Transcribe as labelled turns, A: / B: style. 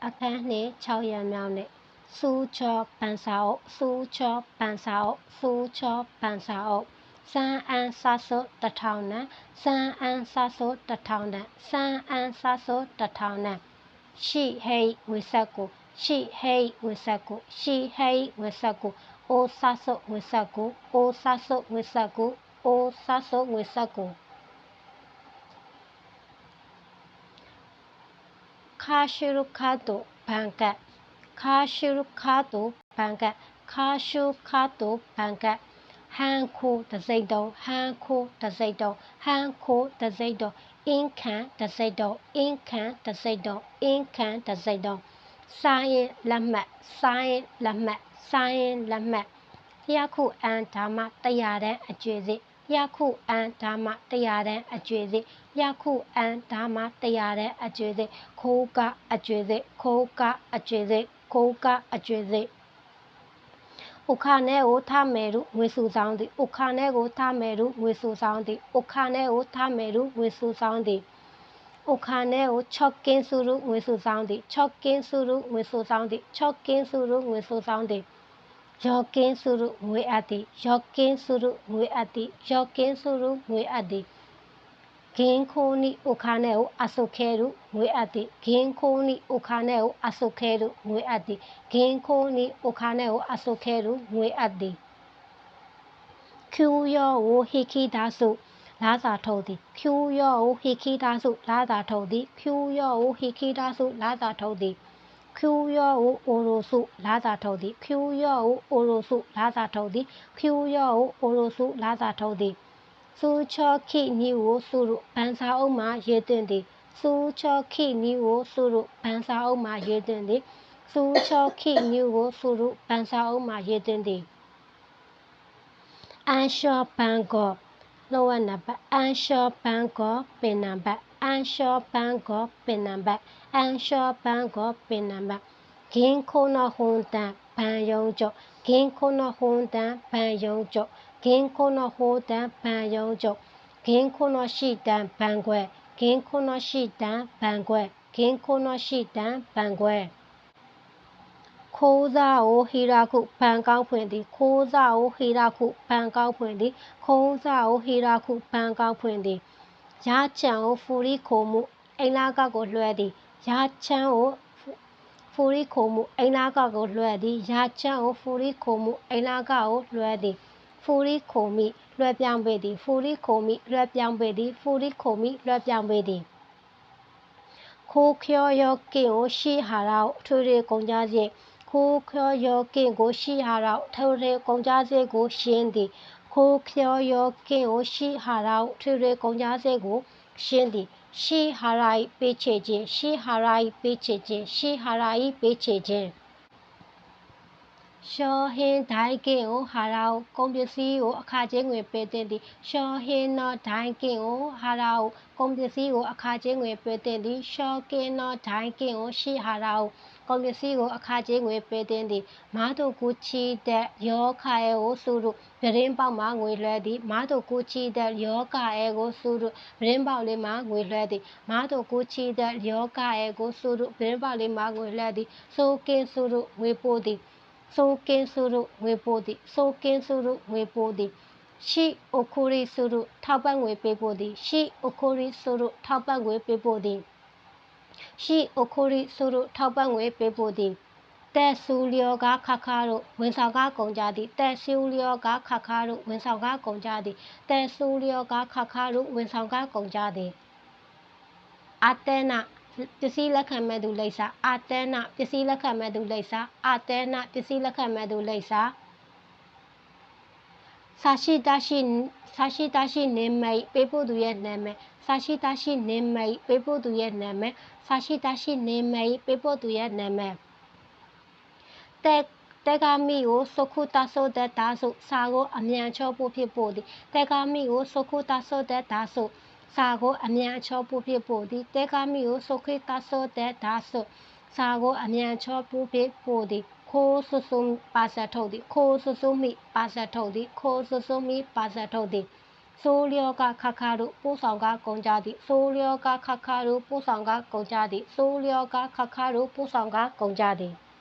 A: အခန်းနှင့်6ရက်မြောက်နေ့စူးချောပန်စာအုပ်စူးချောပန်စာအုပ်စူးချောပန်စာအုပ်စမ်းအန်းစာစုတစ်ထောင်နံစမ်းအန်းစာစုတစ်ထောင်နံစမ်းအန်းစာစုတစ်ထောင်နံရှိဟိတ်ဝိဆက်ကိုရှိဟိတ်ဝိဆက်ကိုရှိဟိတ်ဝိဆက်ကိုအိုးစာစုဝိဆက်ကိုအိုးစာစုဝိဆက်ကိုအိုးစာစုဝိဆက်ကိုခါရှုခါတုဘန်ကတ်ခါရှုခါတုဘန်ကတ်ခါရှုခါတုဘန်ကတ်ဟန်ခိုတစိတ်တုံးဟန်ခိုတစိတ်တုံးဟန်ခိုတစိတ်တုံးအင်းခံတစိတ်တုံးအင်းခံတစိတ်တုံးအင်းခံတစိတ်တုံးစာရင်လက်မှတ်စာရင်လက်မှတ်စာရင်လက်မှတ်ယခုအန်ဓမ္မတရားတန်းအကျွေစိယခုအန်ဓမ္မတရားတန်းအကျွေစိယခုအန်ဓမ္မတရားတန်းအကျွေစိခိုးကအကျွေစိခိုးကအကျွေစိခိုးကအကျွေစိဥခါနဲ့ကိုထားမယ်လို့ငွေစုဆောင်သည်ဥခါနဲ့ကိုထားမယ်လို့ငွေစုဆောင်သည်ဥခါနဲ့ကိုထားမယ်လို့ငွေစုဆောင်သည်ဥခါနဲ့ကိုချော့ကင်းစုလို့ငွေစုဆောင်သည်ချော့ကင်းစုလို့ငွေစုဆောင်သည်ချော့ကင်းစုလို့ငွေစုဆောင်သည်ရော့ကင်းစုလို့ငွေအပ်သည်ရော့ကင်းစုလို့ငွေအပ်သည်ရော့ကင်းစုလို့ငွေအပ်သည်ဂင်းခိုးနိဥခါနဲ့ကိုအဆုခဲလို့ငွေအပ်သည်ဂင်းခိုးနိဥခါနဲ့ကိုအဆုခဲလို့ငွေအပ်သည်ဂင်းခိုးနိဥခါနဲ့ကိုအဆုခဲလို့ငွေအပ်သည်ကျူရောဝဟိခိဒါစုလာသာထုတ်သည်ကျူရောဝဟိခိဒါစုလာသာထုတ်သည်ကျူရောဝဟိခိဒါစုလာသာထုတ်သည်ကျူရောဝအိုရိုစုလာသာထုတ်သည်ကျူရောဝအိုရိုစုလာသာထုတ်သည်ကျူရောဝအိုရိုစုလာသာထုတ်သည်စူချောခိနီကိုစုရုဗန်စာအုပ်မှာရေးသွင်းသည်စူချောခိနီကိုစုရုဗန်စာအုပ်မှာရေးသွင်းသည်စူချောခိနီကိုစုရုဗန်စာအုပ်မှာရေးသွင်းသည်အန်ရှောဘန်ကောလောဝနံပါတ်အန်ရှောဘန်ကောပင်နံပါတ်အန်ရှောဘန်ကောပင်နံပါတ်အန်ရှောဘန်ကောပင်နံပါတ်ဂင်းခိုးနဟွန်တန်ဘန်ယုံကျော်ဂင်းခိုးနဟွန်တန်ဘန်ယုံကျော်ဂင်းခိုးနဟိုတန်ဘန်ယုံကျော်ဂင်းခိုးနရှိတန်ဘန်ခွဲဂင်းခိုးနရှိတန်ဘန်ခွဲဂင်းခိုးနရှိတန်ဘန်ခွဲခိုးစားကိုဟီရာခုဘန်ကောင်းဖွင့်သည်ခိုးစားကိုဟီရာခုဘန်ကောင်းဖွင့်သည်ခိုးစားကိုဟီရာခုဘန်ကောင်းဖွင့်သည်ရချံကိုဖူရီခိုမှုအိမ်လာကကိုလွှဲသည်ရချံကိုဖူရီခိုမှုအိမ်လာကကိုလွှဲသည်ရချံကိုဖူရီခိုမှုအိမ်လာကကိုလွှဲသည်ဖူရီခိုမိလွှဲပြောင်းပေသည်ဖူရီခိုမိလွှဲပြောင်းပေသည်ဖူရီခိုမိလွှဲပြောင်းပေသည်ခိုးချောရောကင်းကိုရှိဟာရာကိုထွေထွေကုန်ကြစေခိုးချောရောကင်းကိုရှိဟာရာကိုထွေထွေကုန်ကြစေကိုရှင်းသည်ခိုးချောရောကင်းကိုရှိဟာရာကိုထွေထွေကုန်ကြစေကိုရှင်းသည်ရှိဟာရာ၏ပေးချေခြင်းရှိဟာရာ၏ပေးချေခြင်းရှိဟာရာ၏ပေးချေခြင်းရှောဟင်းဒိုင်ကင်းကိုဟာရာကိုကုန်ပစ္စည်းကိုအခကြေးငွေပေးသင့်သည်ရှောဟင်းနောဒိုင်ကင်းကိုဟာရာကိုကုန်ပစ္စည်းကိုအခကြေးငွေပေးသင့်သည်ရှောကင်းနောဒိုင်ကင်းကိုရှိဟာရာကိုကုန်ပစ္စည်းကိုအခကြေးငွေပေးသင့်သည်မားတို့ကူချီတဲ့ယောခါအဲကိုစုရုပြတင်းပေါက်မှာငွေလွှဲသည်မားတို့ကူချီတဲ့ယောခါအဲကိုစုရုပြတင်းပေါက်လေးမှာငွေလွှဲသည်မားတို့ကူချီတဲ့ယောခါအဲကိုစုရုပြတင်းပေါက်လေးမှာငွေလွှဲသည်စိုးကင်းစုရုငွေပို့သည်စိုးကင်းစုရုငွေပို့သည်စိုးကင်းစုရုငွေပို့သည်ရှိအိုခိုရီစုရုထောက်ပံ့ငွေပေးပို့သည်ရှိအိုခိုရီစုရုထောက်ပံ့ငွေပေးပို့သည်ရှိအိုခိုရီစုရုထောက်ပံ့ငွေပေးပို့သည်တဲ့ဆူလျောကခခါတို့ဝန်ဆောင်ကကုန်ကြသည်တဲ့ဆူလျောကခခါတို့ဝန်ဆောင်ကကုန်ကြသည်တဲ့ဆူလျောကခခါတို့ဝန်ဆောင်ကကုန်ကြသည်အတဲနာပစ္စည်းလက်ခံမဲ့သူလိပ်စာအတဲနာပစ္စည်းလက်ခံမဲ့သူလိပ်စာအတဲနာပစ္စည်းလက်ခံမဲ့သူလိပ်စာစာရှိတရှိနေမိတ်ပေးပို့သူရဲ့နာမည်စာရှိတရှိနေမိတ်ပေးပို့သူရဲ့နာမည်စာရှိတရှိနေမိတ်ပေးပို့သူရဲ့နာမည်တဲကာမီကိုစခုတာဆိုတဲ့ဒါဆိုစာကိုအမြန်ချောပို့ဖြစ်ပို့သည်တဲကာမီကိုစခုတာဆိုတဲ့ဒါဆိုစာကိုအမြန်ချောပို့ဖြစ်ပို့သည်တဲကာမီကိုစခုတာဆိုတဲ့ဒါဆိုစာကိုအမြန်ချောပို့ဖြစ်ပို့သည်ခိုးဆွဆွပါဆက်ထုတ်သည်ခိုးဆွဆွမိပါဆက်ထုတ်သည်ခိုးဆွဆွမိပါဆက်ထုတ်သည် ဆိုလျောကခခတို့ပို့ဆောင်ကကုန်ကြသည်ဆိုလျောကခခတို့ပို့ဆောင်ကကုန်ကြသည်ဆိုလျောကခခတို့ပို့ဆောင်ကကုန်ကြသည်